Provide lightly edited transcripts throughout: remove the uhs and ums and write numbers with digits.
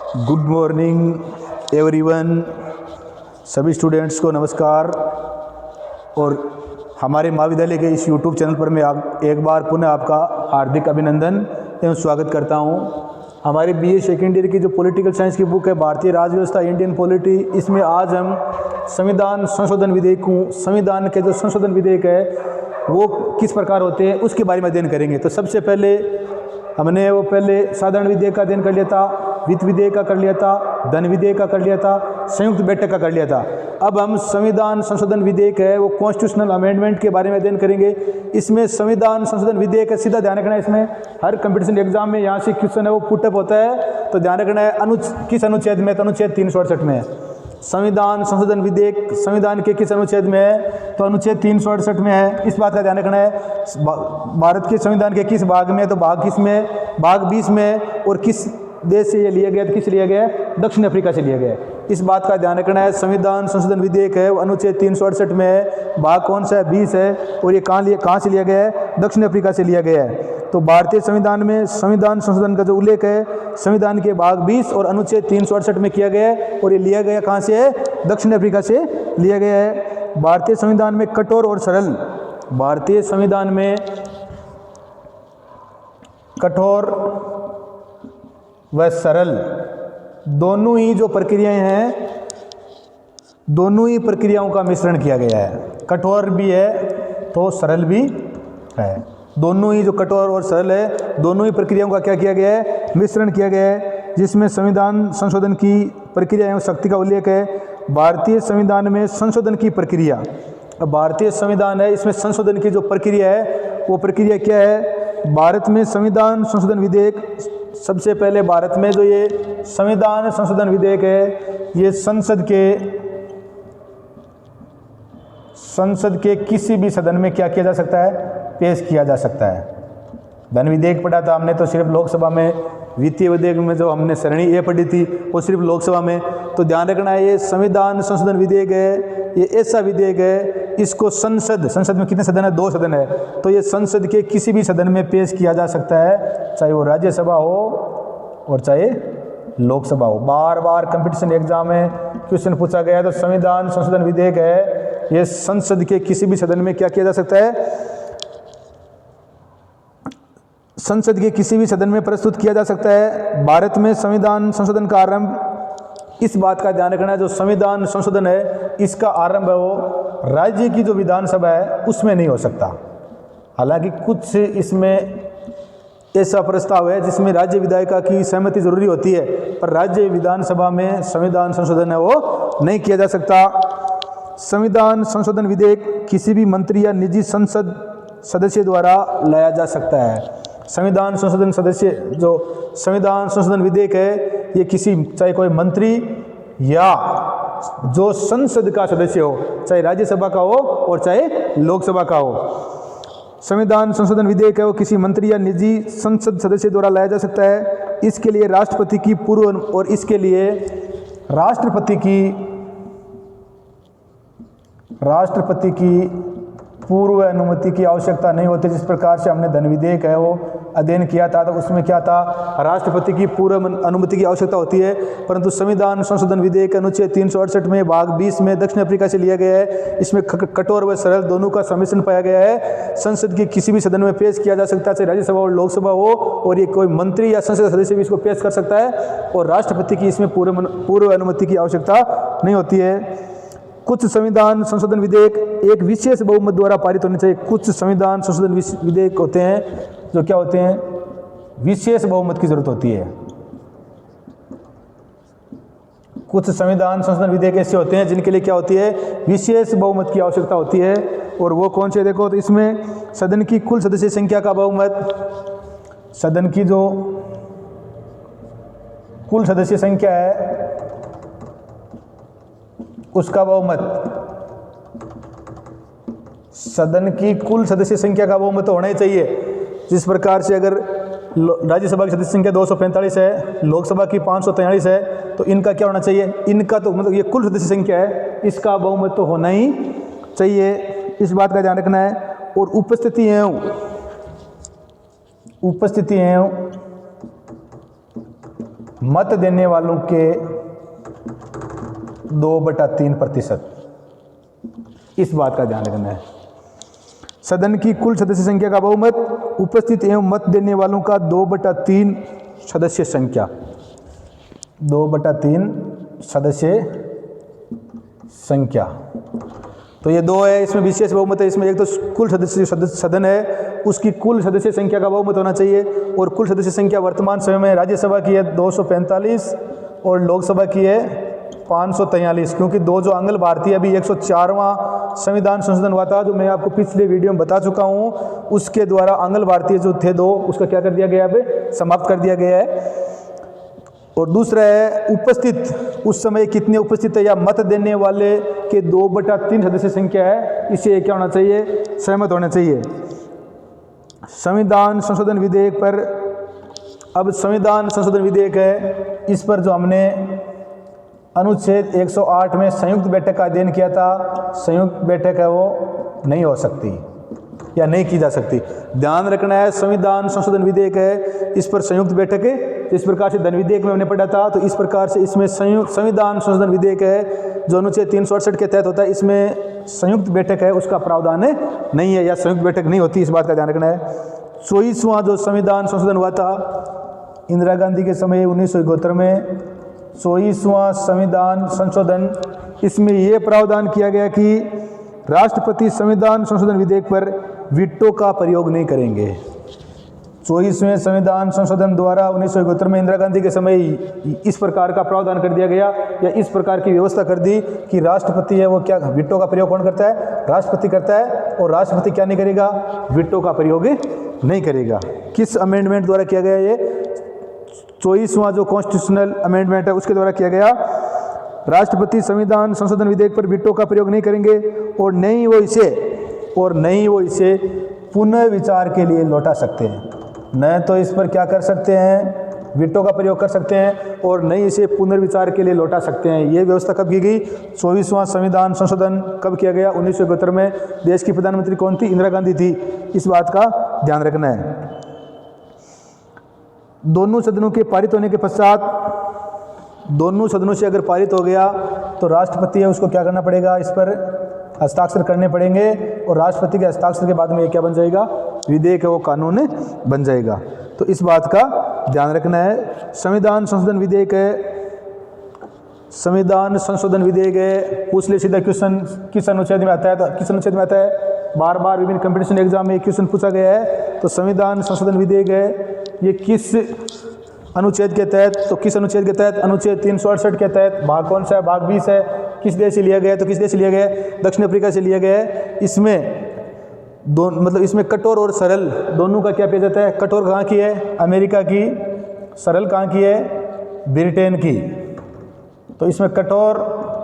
Good morning everyone, सभी students को नमस्कार। और हमारे महाविद्यालय के इस यूट्यूब चैनल पर मैं एक बार पुनः आपका हार्दिक अभिनंदन एवं स्वागत करता हूं। हमारी बीए सेकेंड ईयर की जो पॉलिटिकल साइंस की बुक है भारतीय राज्य व्यवस्था इंडियन पॉलिटी, इसमें आज हम संविधान संशोधन संविधान के जो संशोधन विधेयक है वो किस प्रकार होते हैं उसके बारे में अध्ययन करेंगे। तो सबसे पहले हमने पहले साधारण विधेयक का अध्ययन कर लिया था, वित्त विधेयक का कर लिया था, धन विधेयक का कर लिया था, संयुक्त बैठक का कर लिया था। अब हम संविधान संशोधन विधेयक है वो कॉन्स्टिट्यूशनल अमेंडमेंट के बारे में अध्ययन करेंगे। इसमें संविधान संशोधन विधेयक है, सीधा ध्यान रखना है। इसमें हर कंपटीशन एग्जाम में यहाँ से क्वेश्चन है वो पुटअप होता है, तो ध्यान रखना है किस अनुच्छेद में, तो अनुच्छेद 368 में है। संविधान संशोधन विधेयक संविधान के किस अनुच्छेद में है, तो अनुच्छेद 368 में है। इस बात का ध्यान रखना है। भारत के संविधान के किस भाग में, तो भाग किस में, भाग 20 में। और किस देश से ये लिया गया, तो किस लिया गया, दक्षिण अफ्रीका से लिया गया। इस बात का ध्यान रखना है। संविधान संशोधन विधेयक है वो अनुच्छेद 368 में है, भाग कौन सा है, 20 है। और ये कहाँ से लिया गया है, दक्षिण अफ्रीका से लिया गया है। तो भारतीय संविधान में संविधान संशोधन का जो उल्लेख है संविधान के भाग 20 और अनुच्छेद 368 में किया गया है। और ये लिया गया कहाँ से है, दक्षिण अफ्रीका से लिया गया है। भारतीय संविधान में कठोर और सरल, भारतीय संविधान में कठोर व सरल दोनों ही जो प्रक्रियाएं हैं, दोनों ही प्रक्रियाओं का मिश्रण किया गया है। कठोर भी है तो सरल भी है। दोनों ही जो कठोर और सरल है, दोनों ही प्रक्रियाओं का क्या किया गया है, मिश्रण किया गया है। जिसमें संविधान संशोधन की प्रक्रिया एवं शक्ति का उल्लेख है। भारतीय संविधान में संशोधन की प्रक्रिया, अब भारतीय संविधान है इसमें संशोधन की जो प्रक्रिया है वो प्रक्रिया क्या है। भारत में संविधान संशोधन विधेयक, सबसे पहले भारत में जो ये संविधान संशोधन विधेयक है ये संसद के किसी भी सदन में क्या किया जा सकता है, पेश किया जा सकता है। धन विधेयक पढ़ा था हमने तो सिर्फ लोकसभा में, वित्तीय विधेयक में जो हमने श्रेणी ए पढ़ी थी वो सिर्फ लोकसभा में। तो ध्यान रखना है ये संविधान संशोधन विधेयक है, ये ऐसा विधेयक है इसको संसद में कितने सदन है, 2 सदन है। तो ये संसद के किसी भी सदन में पेश किया जा सकता है, चाहे वो राज्यसभा हो और चाहे लोकसभा हो। बार बार कंपटीशन एग्जाम में क्वेश्चन पूछा गया है। तो संविधान संशोधन विधेयक है ये संसद के किसी भी सदन में क्या किया जा सकता है, संसद के किसी भी सदन में प्रस्तुत किया जा सकता है। भारत में संविधान संशोधन का आरंभ, इस बात का ध्यान रखना है, जो संविधान संशोधन है इसका आरंभ है वो राज्य की जो विधानसभा है उसमें नहीं हो सकता। हालांकि कुछ इसमें ऐसा प्रस्ताव है जिसमें राज्य विधायिका की सहमति जरूरी होती है, पर राज्य विधानसभा में संविधान संशोधन है वो नहीं किया जा सकता। संविधान संशोधन विधेयक किसी भी मंत्री या निजी संसद सदस्य द्वारा लाया जा सकता है। संविधान संशोधन विधेयक है ये किसी, चाहे कोई मंत्री या जो संसद का सदस्य हो, चाहे राज्यसभा का हो और चाहे लोकसभा का हो। संविधान संशोधन विधेयक है वो किसी मंत्री या निजी संसद सदस्य द्वारा लाया जा सकता है। इसके लिए राष्ट्रपति की पूर्व अनुमति की आवश्यकता नहीं होती। जिस प्रकार से हमने धन विधेयक है वो अध्ययन किया था तो उसमें क्या था, राष्ट्रपति की पूर्व अनुमति की आवश्यकता होती है। परंतु संविधान संशोधन विधेयक अनुच्छेद 368 में भाग 20 में दक्षिण अफ्रीका से लिया गया है। इसमें कठोर व सरल दोनों का सम्मिश्रण पाया गया है। संसद के किसी भी सदन में पेश किया जा सकता है, चाहे राज्यसभा और लोकसभा हो, और ये कोई मंत्री या संसद सदस्य भी इसको पेश कर सकता है। और राष्ट्रपति की इसमें पूर्व अनुमति की आवश्यकता नहीं होती है। कुछ संविधान संशोधन विधेयक एक विशेष बहुमत द्वारा पारित होने चाहिए। कुछ संविधान संशोधन विधेयक होते हैं जो क्या होते हैं, विशेष बहुमत की जरूरत होती है। कुछ संविधान संशोधन विधेयक ऐसे होते हैं जिनके लिए क्या होती है, विशेष बहुमत की आवश्यकता होती है। और वो कौन से, देखो, तो इसमें सदन की कुल सदस्य संख्या का बहुमत, सदन की जो कुल सदस्य संख्या है उसका बहुमत, सदन की कुल सदस्य संख्या का बहुमत होना ही चाहिए। जिस प्रकार से अगर राज्यसभा की सदस्य संख्या 245 है, लोकसभा की 543 है, तो इनका क्या होना चाहिए, इनका तो मतलब ये कुल सदस्य संख्या है इसका बहुमत तो होना ही चाहिए। इस बात का ध्यान रखना है। और उपस्थिति मत देने वालों के 2/3%। इस बात का ध्यान रखना है। सदन की कुल सदस्य संख्या का बहुमत उपस्थित एवं मत देने वालों का 2/3 सदस्य संख्या, 2/3 सदस्य संख्या। तो ये 2 है, इसमें विशेष बहुमत है। इसमें एक तो कुल सदस्य सदन है उसकी कुल सदस्य संख्या का बहुमत होना चाहिए, और कुल सदस्य संख्या वर्तमान समय में राज्यसभा की है 245 और लोकसभा की है 543, क्योंकि दो जो आंग्ल भारतीय अभी 104वां संविधान संशोधन हुआ था, जो मैं आपको पिछले वीडियो में बता चुका हूँ, उसके द्वारा आंग्ल भारतीय जो थे 2, उसका क्या कर दिया गया है, समाप्त कर दिया गया है। और दूसरा है उपस्थित, उस समय कितने उपस्थित है या मत देने वाले के 2/3 सदस्य संख्या है, इसे क्या होना चाहिए, सहमत होना चाहिए। संविधान संशोधन विधेयक पर, अब संविधान संशोधन विधेयक है, इस पर जो हमने अनुच्छेद 108 में संयुक्त बैठक का अध्ययन किया था, संयुक्त बैठक है वो नहीं हो सकती या नहीं की जा सकती। ध्यान रखना है, संविधान संशोधन विधेयक है, इस पर संयुक्त बैठक है। इस प्रकार से धन विधेयक में हमने पढ़ा था, तो इस प्रकार से इसमें संविधान संशोधन विधेयक है जो अनुच्छेद 368 के तहत होता है, इसमें संयुक्त बैठक है उसका प्रावधान नहीं है या संयुक्त बैठक नहीं होती, इस बात का ध्यान रखना है। 24वां जो संविधान संशोधन हुआ था इंदिरा गांधी के समय 1971 में, 24वां संविधान संशोधन, इसमें यह प्रावधान किया गया कि राष्ट्रपति संविधान संशोधन विधेयक पर वीटो का प्रयोग नहीं करेंगे। 24वें संविधान संशोधन द्वारा 1971 में इंदिरा गांधी के समय इस प्रकार का प्रावधान कर दिया गया या इस प्रकार की व्यवस्था कर दी कि राष्ट्रपति है वो क्या, वीटो का प्रयोग कौन करता है, राष्ट्रपति करता है, और राष्ट्रपति क्या नहीं करेगा, वीटो का प्रयोग नहीं करेगा। किस अमेंडमेंट द्वारा किया गया ये, 24वां जो कॉन्स्टिट्यूशनल अमेंडमेंट है उसके द्वारा किया गया। राष्ट्रपति संविधान संशोधन विधेयक पर वीटो का प्रयोग नहीं करेंगे और नहीं वो इसे पुनः विचार के लिए लौटा सकते हैं। न तो इस पर क्या कर सकते हैं, वीटो का प्रयोग कर सकते हैं, और नहीं इसे पुनर्विचार के लिए लौटा सकते हैं। ये व्यवस्था कब की गई, 24वां संविधान संशोधन कब किया गया, 1971 में। देश की प्रधानमंत्री कौन थी, इंदिरा गांधी थी, इस बात का ध्यान रखना है। दोनों सदनों के पारित होने के पश्चात, दोनों सदनों से अगर पारित हो गया तो राष्ट्रपति है उसको क्या करना पड़ेगा, इस पर हस्ताक्षर करने पड़ेंगे, और राष्ट्रपति के हस्ताक्षर के बाद में ये क्या बन जाएगा, विधेयक है वो कानून बन जाएगा। तो इस बात का ध्यान रखना है। संविधान संशोधन विधेयक है, संविधान संशोधन विधेयक है, पूछ ले सीधा क्वेश्चन किस अनुच्छेद में आता है, तो किस अनुच्छेद में आता है, बार बार विभिन्न कंपटीशन एग्जाम में क्वेश्चन पूछा गया है। तो संविधान संशोधन विधेयक है ये किस अनुच्छेद के तहत, तो किस अनुच्छेद के तहत, अनुच्छेद 368 के तहत। भाग कौन सा है, भाग 20 है। किस देश से लिया गया है, तो किस देश से लिया गया है, दक्षिण अफ्रीका से लिया गया है। इसमें इसमें कठोर और सरल दोनों का क्या किया जाता है, कठोर कहाँ की है, अमेरिका की, सरल कहाँ की है, ब्रिटेन की। तो इसमें कठोर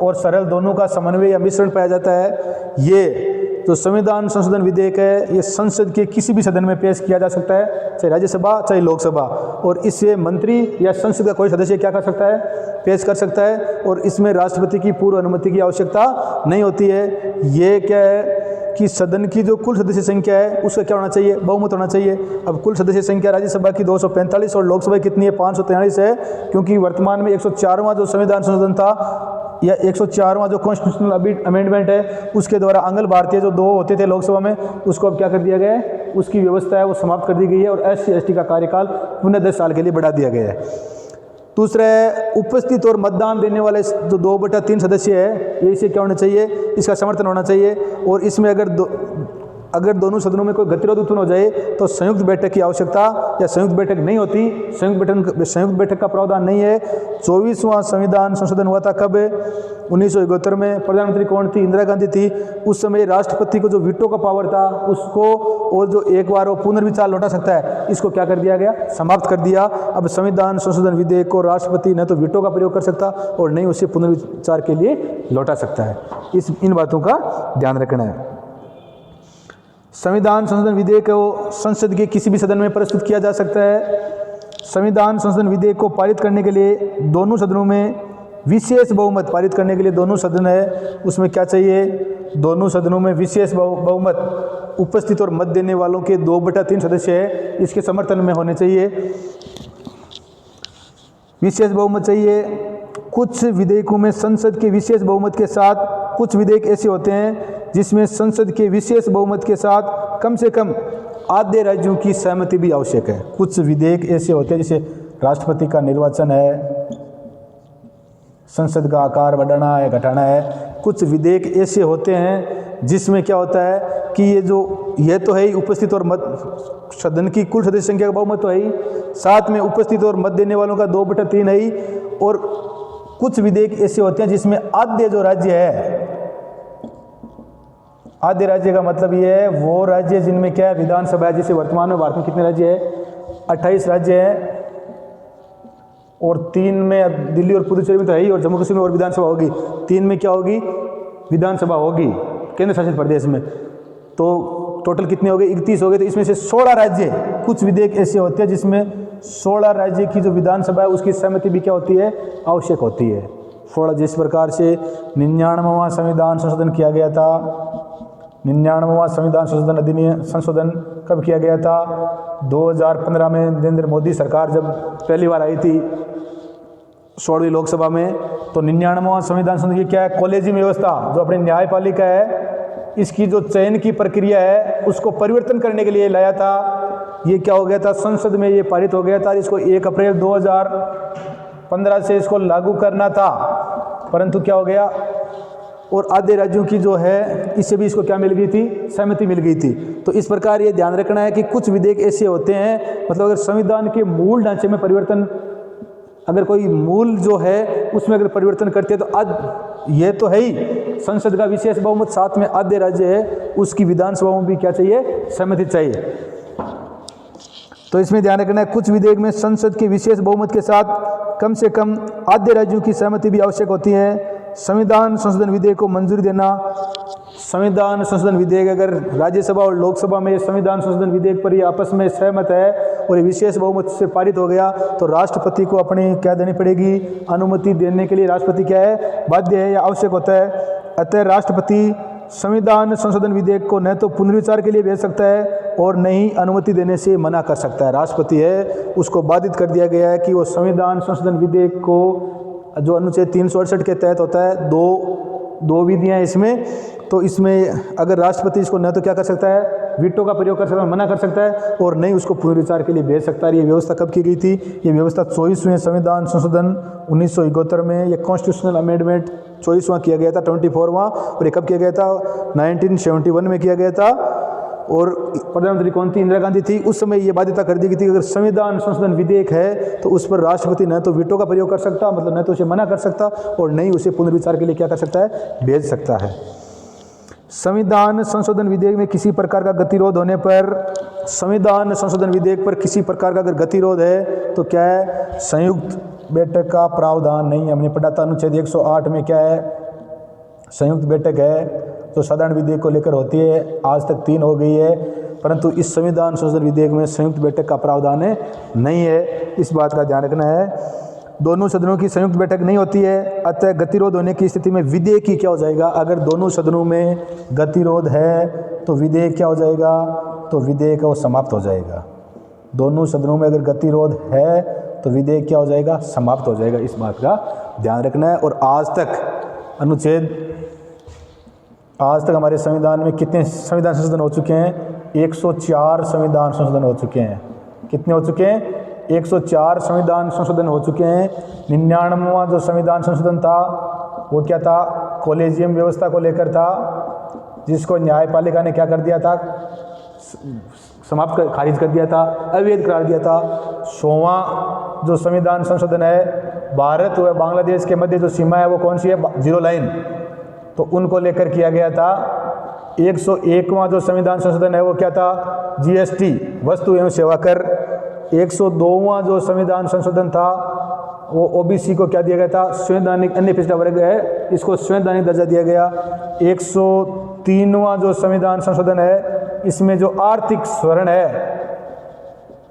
और सरल दोनों का समन्वय या मिश्रण पाया जाता है। ये जो संविधान संशोधन विधेयक है ये संसद के किसी भी सदन में पेश किया जा सकता है, चाहे राज्यसभा चाहे लोकसभा, और इससे मंत्री या संसद का कोई सदस्य क्या कर सकता है, पेश कर सकता है, और इसमें राष्ट्रपति की पूर्व अनुमति की आवश्यकता नहीं होती है। ये क्या है कि सदन की जो कुल सदस्य संख्या है उसका क्या होना चाहिए, बहुमत होना चाहिए। अब कुल सदस्य संख्या राज्यसभा की 245 और लोकसभा कितनी है, 543 है, क्योंकि वर्तमान में 104वां जो संविधान संशोधन था या 104वां जो कॉन्स्टिट्यूशनल अमेंडमेंट है उसके द्वारा आंग्ल भारतीय जो 2 होते थे लोकसभा में, उसको अब क्या कर दिया गया है, उसकी व्यवस्था है वो समाप्त कर दी गई है, और SC/ST का कार्यकाल पुनः 10 साल के लिए बढ़ा दिया गया है। दूसरा है उपस्थित और मतदान देने वाले जो 2/3 सदस्य है, ये इसे क्या होना चाहिए, इसका समर्थन होना चाहिए। और इसमें अगर दोनों सदनों में कोई गतिरोध उत्पन्न हो जाए तो संयुक्त बैठक की आवश्यकता या संयुक्त बैठक नहीं होती, संयुक्त बैठक का प्रावधान नहीं है। 24वां संविधान संशोधन हुआ था कब, 1971 में। प्रधानमंत्री कौन थी, इंदिरा गांधी थी। उस समय राष्ट्रपति को जो वीटो का पावर था उसको, और जो एक बार वो पुनर्विचार लौटा सकता है, इसको क्या कर दिया गया, समाप्त कर दिया। अब संविधान संशोधन विधेयक को राष्ट्रपति न तो वीटो का प्रयोग कर सकता और नहीं उसे पुनर्विचार के लिए लौटा सकता है। इन बातों का ध्यान रखना है। संविधान संशोधन विधेयक को संसद के किसी भी सदन में प्रस्तुत किया जा सकता है। संविधान संशोधन विधेयक को पारित करने के लिए दोनों सदनों में विशेष बहुमत, पारित करने के लिए दोनों सदन है उसमें क्या चाहिए, दोनों सदनों में विशेष बहुमत उपस्थित और मत देने वालों के 2/3 सदस्य है, इसके समर्थन में होने चाहिए। विशेष बहुमत चाहिए। कुछ विधेयकों में संसद के विशेष बहुमत के साथ, कुछ विधेयक ऐसे होते हैं जिसमें संसद के विशेष बहुमत के साथ कम से कम आधे राज्यों की सहमति भी आवश्यक है। कुछ विधेयक ऐसे होते हैं जैसे राष्ट्रपति का निर्वाचन है, संसद का आकार बढ़ाना है घटाना है। कुछ विधेयक ऐसे होते हैं जिसमें क्या होता है कि ये तो है ही उपस्थित और मत सदन की कुल सदस्य संख्या का बहुमत तो है ही, साथ में उपस्थित और मत देने वालों का 2/3 है ही। और कुछ विधेयक ऐसे होते हैं जिसमें आधे जो राज्य है, आधे राज्य का मतलब ये है वो राज्य जिनमें क्या है विधानसभा है। जैसे वर्तमान में भारत में कितने राज्य है? 28 राज्य है, और 3 में दिल्ली और पुदुचेरी में तो है ही, और जम्मू कश्मीर में और विधानसभा होगी। 3 में क्या होगी? विधानसभा होगी केंद्र शासित प्रदेश में। तो टोटल कितने हो गए? 31 हो गए। तो इसमें से 16 राज्य, कुछ विधेयक ऐसे होते हैं जिसमें 16 राज्य की जो विधानसभा है उसकी सहमति भी क्या होती है? आवश्यक होती है। 16 जिस प्रकार से 99वां संविधान संशोधन किया गया था। 99वां संविधान संशोधन अधिनियम संशोधन कब किया गया था? 2015 में नरेंद्र मोदी सरकार जब पहली बार आई थी 16वीं लोकसभा में, तो 99वां संविधान संशोधन की क्या है? कॉलेजियम व्यवस्था जो अपनी न्यायपालिका है इसकी जो चयन की प्रक्रिया है उसको परिवर्तन करने के लिए लाया था। ये क्या हो गया था? संसद में ये पारित हो गया था। इसको 1 अप्रैल 2015 से इसको लागू करना था, परंतु क्या हो गया? और आधे राज्यों की जो है इससे भी इसको क्या मिल गई थी? सहमति मिल गई थी। तो इस प्रकार ये ध्यान रखना है कि कुछ विधेयक ऐसे होते हैं, मतलब अगर संविधान के मूल ढांचे में परिवर्तन, अगर कोई मूल जो है उसमें अगर परिवर्तन करते हैं तो ये तो है ही संसद का विशेष बहुमत, साथ में आधे राज्य है उसकी विधानसभाओं में भी क्या चाहिए? सहमति चाहिए। तो इसमें ध्यान रखना है कुछ विधेयक में संसद के विशेष बहुमत के साथ कम से कम आधे राज्यों की सहमति भी आवश्यक होती है। संविधान संशोधन विधेयक को मंजूरी देना। संविधान संशोधन विधेयक अगर राज्यसभा और लोकसभा में संविधान संशोधन विधेयक पर ये आपस में सहमत है और ये विशेष बहुमत से पारित हो गया तो राष्ट्रपति को अपनी क्या देनी पड़ेगी? अनुमति देने के लिए राष्ट्रपति क्या है? बाध्य है या आवश्यक होता है। अतः राष्ट्रपति संविधान संशोधन विधेयक को न तो पुनर्विचार के लिए भेज सकता है और न ही अनुमति देने से मना कर सकता है। राष्ट्रपति है उसको बाधित कर दिया गया है कि वो संविधान संशोधन विधेयक को, जो अनुच्छेद 368 के तहत होता है, दो विधियां इसमें, तो इसमें अगर राष्ट्रपति इसको न तो क्या कर सकता है? वीटो का प्रयोग कर सकता है, मना कर सकता है, और नहीं उसको पुनर्विचार के लिए भेज सकता है। ये व्यवस्था कब की गई थी? ये व्यवस्था 24वें संविधान संशोधन 1971 में, ये कॉन्स्टिट्यूशनल अमेंडमेंट 24वां किया गया था, 24वां, और ये कब किया गया था? 1971 में किया गया था। और प्रधानमंत्री कौन थी? इंदिरा गांधी थी। उस समय ये बाध्यता कर दी गई थी कि अगर संविधान संशोधन विधेयक है तो उस पर राष्ट्रपति न तो वीटो का प्रयोग कर सकता, मतलब न तो उसे मना कर सकता, और नहीं उसे पुनर्विचार के लिए क्या कर सकता है? भेज सकता है। संविधान संशोधन विधेयक में किसी प्रकार का गतिरोध होने पर, संविधान संशोधन विधेयक पर किसी प्रकार का अगर गतिरोध है तो क्या है? संयुक्त बैठक का प्रावधान नहीं है। हमने पढ़ा था अनुच्छेद 108 में क्या है? संयुक्त बैठक है जो साधारण विधेयक को लेकर होती है, आज तक 3 हो गई है, परंतु इस संविधान संशोधन विधेयक में संयुक्त बैठक का प्रावधान नहीं है। इस बात का ध्यान रखना है। दोनों सदनों की संयुक्त बैठक नहीं होती है, अतः गतिरोध होने की स्थिति में विधेयक ही क्या हो जाएगा? अगर दोनों सदनों में गतिरोध है तो विधेयक क्या हो जाएगा? तो विधेयक वो समाप्त हो जाएगा। दोनों सदनों में अगर गतिरोध है तो विधेयक क्या हो जाएगा? समाप्त हो जाएगा। इस बात का ध्यान रखना है। और आज तक हमारे संविधान में कितने संविधान संशोधन हो चुके हैं? 104 संविधान संशोधन हो चुके हैं। कितने हो चुके हैं? 104 संविधान संशोधन हो चुके हैं। 99वां जो संविधान संशोधन था वो क्या था? कॉलेजियम व्यवस्था को लेकर था, जिसको न्यायपालिका ने क्या कर दिया था? खारिज कर दिया था, अवैध करार दिया था। 100वां जो संविधान संशोधन है, भारत व बांग्लादेश के मध्य जो सीमा है वो कौन सी है? 0 लाइन, तो उनको लेकर किया गया था। 101वां जो संविधान संशोधन है वो क्या था? GST, वस्तु एवं सेवा कर। 102वां जो संविधान संशोधन था वो OBC को क्या दिया गया था? संवैधानिक अन्य पिछड़ा वर्ग है, इसको संवैधानिक दर्जा दिया गया। 103वां जो संविधान संशोधन है, इसमें जो आर्थिक स्वर्ण है,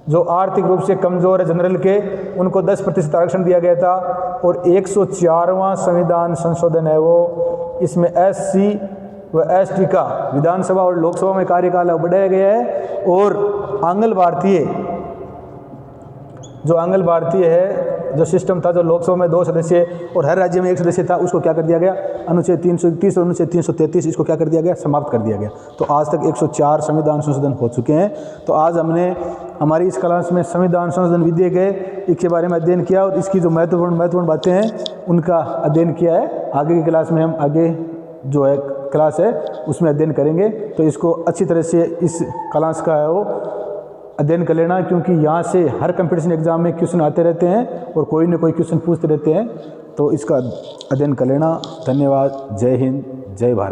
जो आर्थिक रूप से कमजोर है जनरल के, उनको 10% आरक्षण दिया गया था। और 104वां संविधान संशोधन है वो, इसमें SC व ST का विधानसभा और लोकसभा में कार्यकाल बढ़ाया गया है। और आंगल भारतीय, जो आंगल भारतीय है जो सिस्टम था, जो लोकसभा में 2 सदस्य और हर राज्य में 1 सदस्य था, उसको क्या कर दिया गया, अनुच्छेद 331 और अनुच्छेद 333 इसको क्या कर दिया गया, समाप्त कर दिया गया। तो आज तक 104 संविधान संशोधन हो चुके हैं। तो आज हमने हमारी इस क्लास में संविधान संशोधन विधेयक है, इसके बारे में अध्ययन किया और इसकी जो महत्वपूर्ण बातें हैं उनका अध्ययन किया है। आगे की क्लास में हम आगे जो है क्लास है उसमें अध्ययन करेंगे। तो इसको अच्छी तरह से इस क्लास का है वो अध्ययन कर लेना, क्योंकि यहाँ से हर कंपटीशन एग्जाम में क्वेश्चन आते रहते हैं और कोई न कोई क्वेश्चन पूछते रहते हैं। तो इसका अध्ययन कर लेना। धन्यवाद। जय हिंद, जय भारत।